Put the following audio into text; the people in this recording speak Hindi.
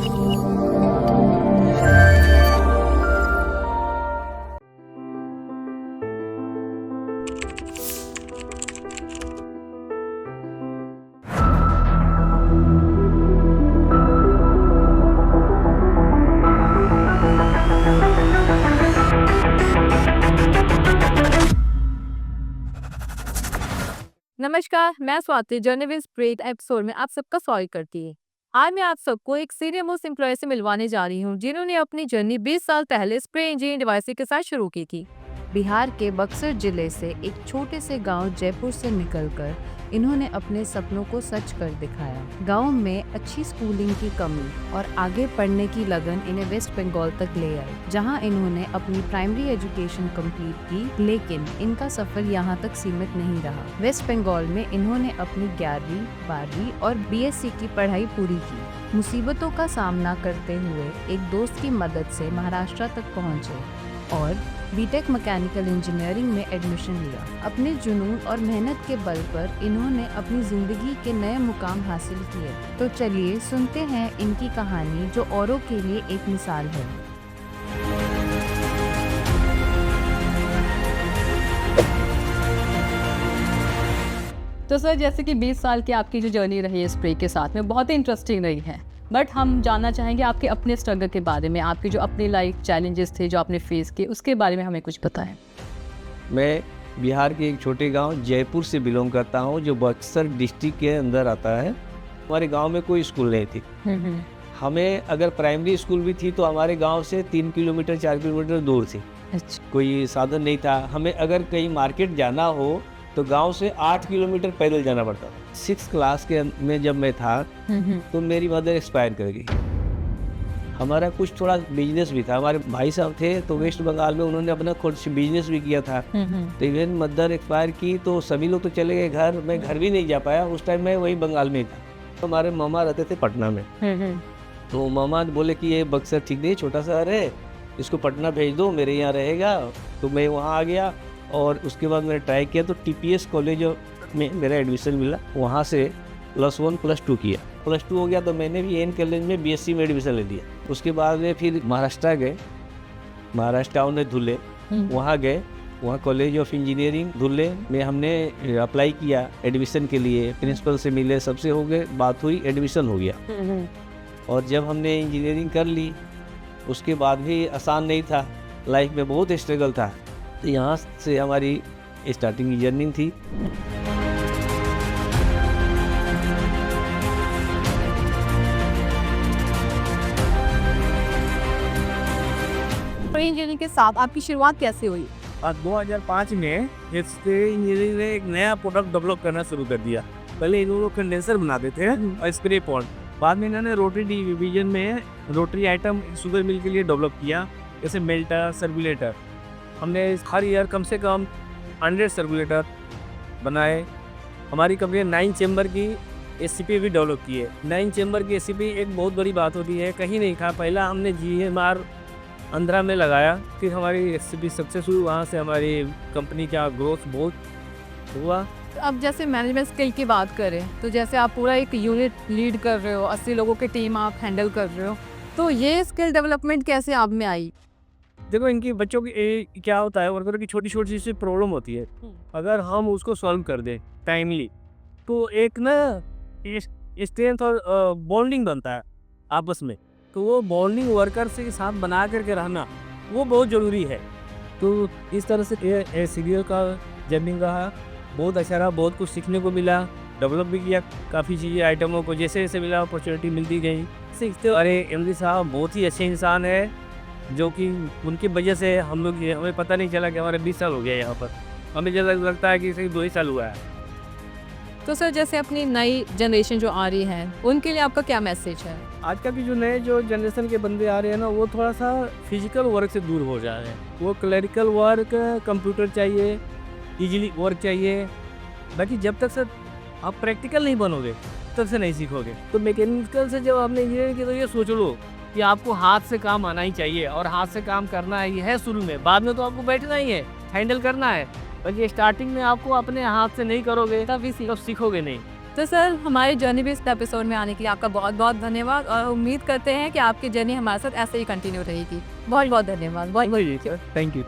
नमस्कार, मैं स्वाति जर्नलिस्ट ब्रेक एपिसोड में आप सबका स्वागत करती है। आज मैं आप सबको एक सीनियर मोस्ट एम्प्लॉय से मिलवाने जा रही हूँ जिन्होंने अपनी जर्नी 20 साल पहले स्प्रे इंजीनियरिंग डिवाइसेस के साथ शुरू की थी। बिहार के बक्सर जिले से एक छोटे से गांव जयपुर से निकलकर इन्होंने अपने सपनों को सच कर दिखाया। गांव में अच्छी स्कूलिंग की कमी और आगे पढ़ने की लगन इन्हें वेस्ट बंगाल तक ले आई, जहां इन्होंने अपनी प्राइमरी एजुकेशन कंप्लीट की। लेकिन इनका सफर यहां तक सीमित नहीं रहा। वेस्ट बंगाल में इन्होंने अपनी 11वीं, 12वीं और बीएससी की पढ़ाई पूरी की। मुसीबतों का सामना करते हुए एक दोस्त की मदद से महाराष्ट्र तक पहुंचे और बीटेक मैकेनिकल इंजीनियरिंग में एडमिशन लिया। अपने जुनून और मेहनत के बल पर इन्होंने अपनी जिंदगी के नए मुकाम हासिल किए। तो चलिए सुनते हैं इनकी कहानी, जो औरों के लिए एक मिसाल है। तो सर, जैसे कि 20 साल की आपकी जो जर्नी रही है स्प्रे के साथ में, बहुत ही इंटरेस्टिंग रही है। बट हम जानना चाहेंगे आपके अपने स्ट्रगल के बारे में, आपके जो अपने लाइफ चैलेंजेस थे जो आपने फेस किए, उसके बारे में हमें कुछ बताएं। मैं बिहार के एक छोटे गांव जयपुर से बिलोंग करता हूं, जो बक्सर डिस्ट्रिक्ट के अंदर आता है। हमारे गांव में कोई स्कूल नहीं थी। हमें अगर प्राइमरी स्कूल भी थी तो हमारे गांव से 3 किलोमीटर 4 किलोमीटर दूर थी। अच्छा। कोई साधन नहीं था। हमें अगर कहीं मार्केट जाना हो तो गांव से 8 किलोमीटर पैदल जाना पड़ता था। 6 क्लास के में जब मैं था तो मेरी मदर एक्सपायर कर गई। हमारा कुछ थोड़ा बिजनेस भी था। हमारे भाई साहब थे तो वेस्ट बंगाल में उन्होंने अपना खुद से बिजनेस भी किया था। तो इवन मदर एक्सपायर की तो सभी लोग तो चले गए घर। मैं घर भी नहीं जा पाया। उस टाइम मैं वही बंगाल में था। तो हमारे मामा रहते थे पटना में। तो मामा बोले कि ये बक्सर ठीक नहीं, छोटा शहर है, इसको पटना भेज दो, मेरे यहाँ रहेगा। तो मैं वहाँ आ गया और उसके बाद मैंने ट्राई किया तो टीपीएस कॉलेज में मेरा एडमिशन मिला। वहाँ से +1 +2 किया। +2 हो गया तो मैंने भी एन कॉलेज में बीएससी में एडमिशन ले लिया। उसके बाद में फिर महाराष्ट्र गए, महाराष्ट्र टाउन में धुले, वहाँ गए, वहाँ कॉलेज ऑफ इंजीनियरिंग धुले में हमने अप्लाई किया एडमिशन के लिए। प्रिंसिपल से मिले, सबसे हो गए, बात हुई, एडमिशन हो गया। और जब हमने इंजीनियरिंग कर ली उसके बाद भी आसान नहीं था, लाइफ में बहुत स्ट्रगल था। तो यहाँ से हमारी स्टार्टिंग की जर्नी थी। इंजीनियरिंग के साथ आपकी शुरुआत कैसे हुई? 2005 में स्प्रे इंजीनियरिंग ने एक नया प्रोडक्ट डेवलप करना शुरू कर दिया। पहले इन लोग कंडेंसर बनाते थे और स्प्रे पॉन्ड। बाद में इन्होंने रोटरी डिवीजन में रोटरी आइटम शुगर मिल के लिए डेवलप किया, जैसे मेल्टर, सर्कुलेटर। हमने हर ईयर कम से कम 100 सर्कुलेटर बनाए। हमारी कंपनी 9 चेम्बर की एससीपी भी डेवलप की है। 9 चेम्बर की एससीपी एक बहुत बड़ी बात होती है, कहीं नहीं था। पहला हमने जीएमआर आंध्रा में लगाया, फिर हमारी एससीपी सक्सेस हुई। वहाँ से हमारी कंपनी का ग्रोथ बहुत हुआ। अब जैसे मैनेजमेंट स्किल की बात करें तो जैसे आप पूरा एक यूनिट लीड कर रहे हो, 80 लोगों की टीम आप हैंडल कर रहे हो, तो ये स्किल डेवलपमेंट कैसे आप में आई? देखो, इनकी बच्चों की क्या होता है, वर्करों की छोटी छोटी सी प्रॉब्लम होती है। अगर हम उसको सॉल्व कर दें टाइमली तो एक ना स्ट्रेंथ और बॉन्डिंग बनता है आपस में। तो वो बॉन्डिंग वर्कर से साथ बना करके रहना वो बहुत ज़रूरी है। तो इस तरह से ये सीरियल का जर्नी रहा, बहुत अच्छा रहा, बहुत कुछ सीखने को मिला, डेवलप भी किया काफ़ी चीज़ें, आइटमों को जैसे जैसे मिला अपॉर्चुनिटी मिलती गई, सीखते। अरे एमडी साहब बहुत ही अच्छे इंसान है, जो कि उनकी वजह से हम लोग हमें पता नहीं चला कि हमारे 20 साल हो गया यहाँ पर। हमें जैसा लगता है कि सिर्फ 2 ही साल हुआ है। तो सर, जैसे अपनी नई जनरेशन जो आ रही है उनके लिए आपका क्या मैसेज है? आजकल की जो जनरेशन के बंदे आ रहे हैं ना, वो थोड़ा सा फिजिकल वर्क से दूर हो जा रहे हैं। वो क्लरिकल वर्क, कंप्यूटर चाहिए, इजीली वर्क चाहिए। बाकी जब तक सर आप प्रैक्टिकल नहीं बनोगे तब से नहीं सीखोगे। तो मैकेनिकल से जब आपने इंजीनियरिंग की तो ये सोच लो कि आपको हाथ से काम आना ही चाहिए और हाथ से काम करना ही है शुरू में। बाद में तो आपको बैठना ही है, हैंडल करना है। बाकी स्टार्टिंग में आपको अपने हाथ से नहीं करोगे तब सीखोगे नहीं। तो सर हमारे जर्नी बेस्ड एपिसोड में आने के लिए आपका बहुत बहुत धन्यवाद और उम्मीद करते हैं कि आपकी जर्नी हमारे साथ ऐसे ही कंटिन्यू रहेगी। बहुत बहुत धन्यवाद। बहुत थैंक यू।